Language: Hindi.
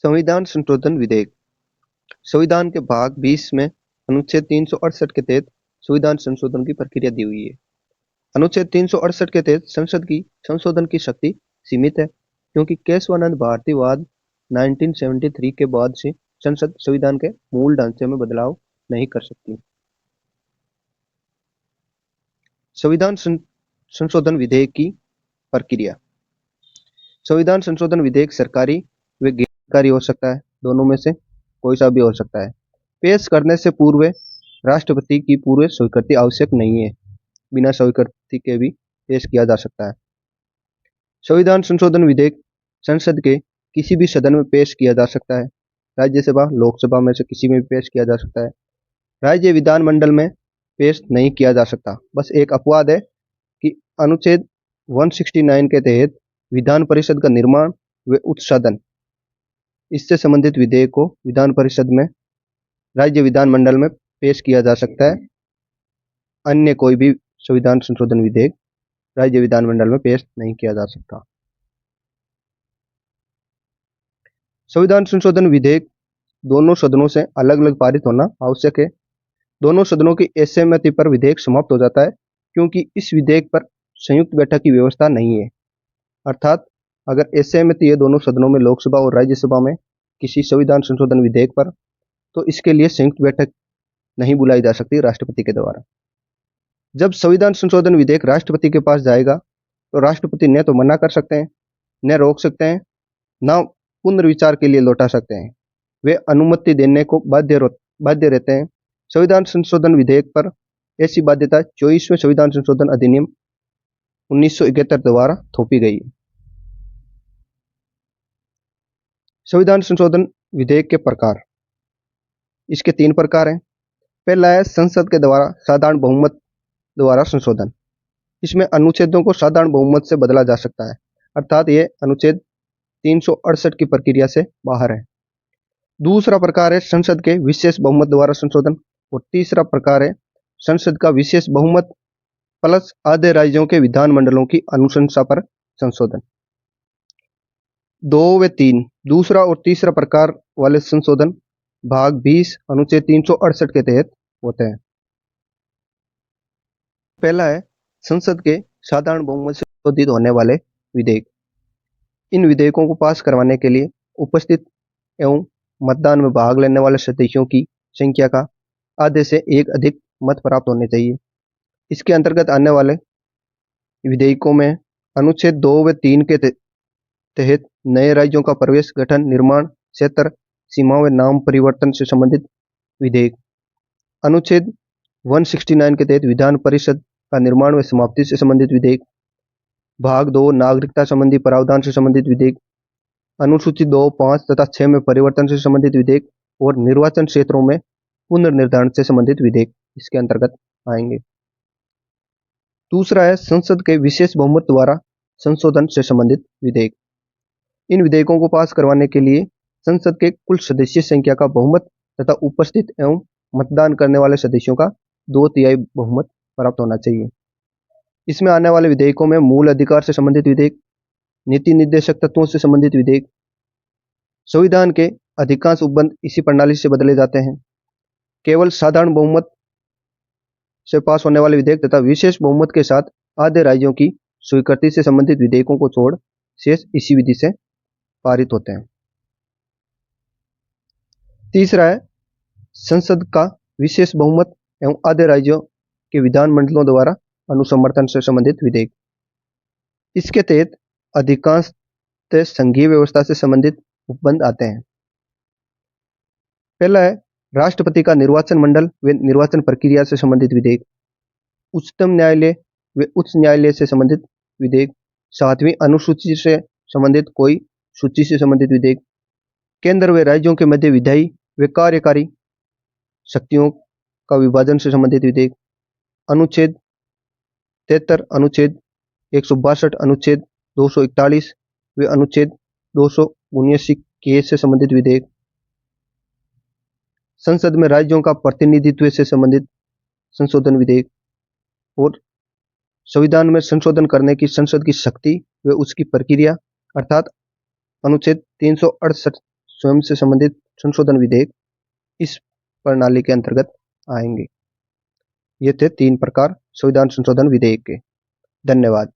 संविधान संशोधन विधेयक। संविधान के भाग 20 में अनुच्छेद 368 के तहत संविधान संशोधन की प्रक्रिया दी हुई है। अनुच्छेद 368 के तहत संसद की संशोधन की शक्ति सीमित है, क्योंकि केशवानंद भारतीवाद 1973 के बाद से संसद संविधान के मूल ढांचे में बदलाव नहीं कर सकती। संविधान संशोधन विधेयक की प्रक्रिया। संविधान संशोधन विधेयक सरकारी व गैर सरकारी हो सकता है, दोनों में से कोई सा भी हो सकता है। पेश करने से पूर्व राष्ट्रपति की पूर्व स्वीकृति आवश्यक नहीं है, बिना स्वीकृति के भी पेश किया जा सकता है। संविधान संशोधन विधेयक संसद के किसी भी सदन में पेश किया जा सकता है। राज्यसभा, लोकसभा में से किसी में भी पेश किया जा सकता है। राज्य विधानमंडल में पेश नहीं किया जा सकता। बस एक अपवाद है कि अनुच्छेद 169 के तहत विधान परिषद का निर्माण व उत्साधन, इससे संबंधित विधेयक को विधान परिषद में, राज्य विधानमंडल में पेश किया जा सकता है। अन्य कोई भी संविधान संशोधन विधेयक राज्य विधानमंडल में पेश नहीं किया जा सकता। संविधान संशोधन विधेयक दोनों सदनों से अलग अलग पारित होना आवश्यक है। दोनों सदनों की असहमति पर विधेयक समाप्त हो जाता है, क्योंकि इस विधेयक पर संयुक्त बैठक की व्यवस्था नहीं है। अर्थात अगर असहमति है दोनों सदनों में, लोकसभा और राज्यसभा में, किसी संविधान संशोधन विधेयक पर, तो इसके लिए संयुक्त बैठक नहीं बुलाई जा सकती राष्ट्रपति के द्वारा। जब संविधान संशोधन विधेयक राष्ट्रपति के पास जाएगा तो राष्ट्रपति न तो मना कर सकते हैं, न रोक सकते हैं, न पुनर्विचार के लिए लौटा सकते हैं। वे अनुमति देने को बाध्य रहते हैं। संविधान संशोधन विधेयक पर ऐसी बाध्यता 24वें संविधान संशोधन अधिनियम 1971 द्वारा थोपी गई। संविधान संशोधन विधेयक के प्रकार। इसके 3 प्रकार हैं। पहला है संसद के द्वारा साधारण बहुमत द्वारा संशोधन। इसमें अनुच्छेदों को साधारण बहुमत से बदला जा सकता है, अर्थात ये अनुच्छेद 368 की प्रक्रिया से बाहर है। दूसरा प्रकार है संसद के विशेष बहुमत द्वारा संशोधन, और तीसरा प्रकार है संसद का विशेष बहुमत प्लस आधे राज्यों के विधानमंडलों की अनुशंसा पर संशोधन। 2 व 3 दूसरा और तीसरा प्रकार वाले संशोधन भाग 20 अनुच्छेद 368 के तहत होते हैं। पहला है संसद के साधारण बहुमत से संशोधित होने वाले विधेयक। इन विधेयकों को पास करवाने के लिए उपस्थित एवं मतदान में भाग लेने वाले सदस्यों की संख्या का आधे से एक अधिक मत प्राप्त होने चाहिए। इसके अंतर्गत आने वाले विधेयकों में अनुच्छेद 2 व 3 के तहत नए राज्यों का प्रवेश, गठन, निर्माण, क्षेत्र, सीमा व नाम परिवर्तन से संबंधित विधेयक। अनुच्छेद 169 के तहत विधान परिषद का निर्माण व समाप्ति से संबंधित विधेयक। भाग 2 नागरिकता संबंधी प्रावधान से संबंधित विधेयक। अनुसूची 2, 5 तथा 6 में परिवर्तन से संबंधित विधेयक, और निर्वाचन क्षेत्रों में पुनर्निर्धारण से संबंधित विधेयक इसके अंतर्गत आएंगे। दूसरा है संसद के विशेष बहुमत द्वारा संशोधन से संबंधित विधेयक। इन विधेयकों को पास करवाने के लिए संसद के कुल सदस्य संख्या का बहुमत तथा उपस्थित एवं मतदान करने वाले सदस्यों का 2/3 बहुमत प्राप्त होना चाहिए। इसमें आने वाले विधेयकों में मूल अधिकार से संबंधित विधेयक, नीति निर्देशक तत्वों से संबंधित विधेयक, संविधान के अधिकांश उपबंध इसी प्रणाली से बदले जाते हैं। केवल साधारण बहुमत से पास होने वाले विधेयक तथा विशेष बहुमत के साथ आधे राज्यों की स्वीकृति से संबंधित विधेयकों को छोड़ शेष इसी विधि से पारित होते हैं। तीसरा है संसद का विशेष बहुमत एवं आधे राज्यों के विधानमंडलों द्वारा अनुसमर्थन से संबंधित विधेयक। इसके तहत अधिकांश संघीय व्यवस्था से संबंधित उपबंध आते हैं। पहला है राष्ट्रपति का निर्वाचन मंडल व निर्वाचन प्रक्रिया से संबंधित विधेयक। उच्चतम न्यायालय व उच्च न्यायालय से संबंधित विधेयक। 7वीं अनुसूची से संबंधित कोई सूची से संबंधित विधेयक। केंद्र व राज्यों के मध्य विधायी व कार्यकारी शक्तियों का विभाजन से संबंधित विधेयक। अनुच्छेद 73, अनुच्छेद 162, अनुच्छेद 241 व अनुच्छेद 279 के से संबंधित विधेयक। संसद में राज्यों का प्रतिनिधित्व से संबंधित संशोधन विधेयक। और संविधान में संशोधन करने की संसद की शक्ति व उसकी प्रक्रिया, अर्थात अनुच्छेद 368 स्वयं से संबंधित संशोधन विधेयक इस प्रणाली के अंतर्गत आएंगे। ये थे 3 प्रकार संविधान संशोधन विधेयक के। धन्यवाद।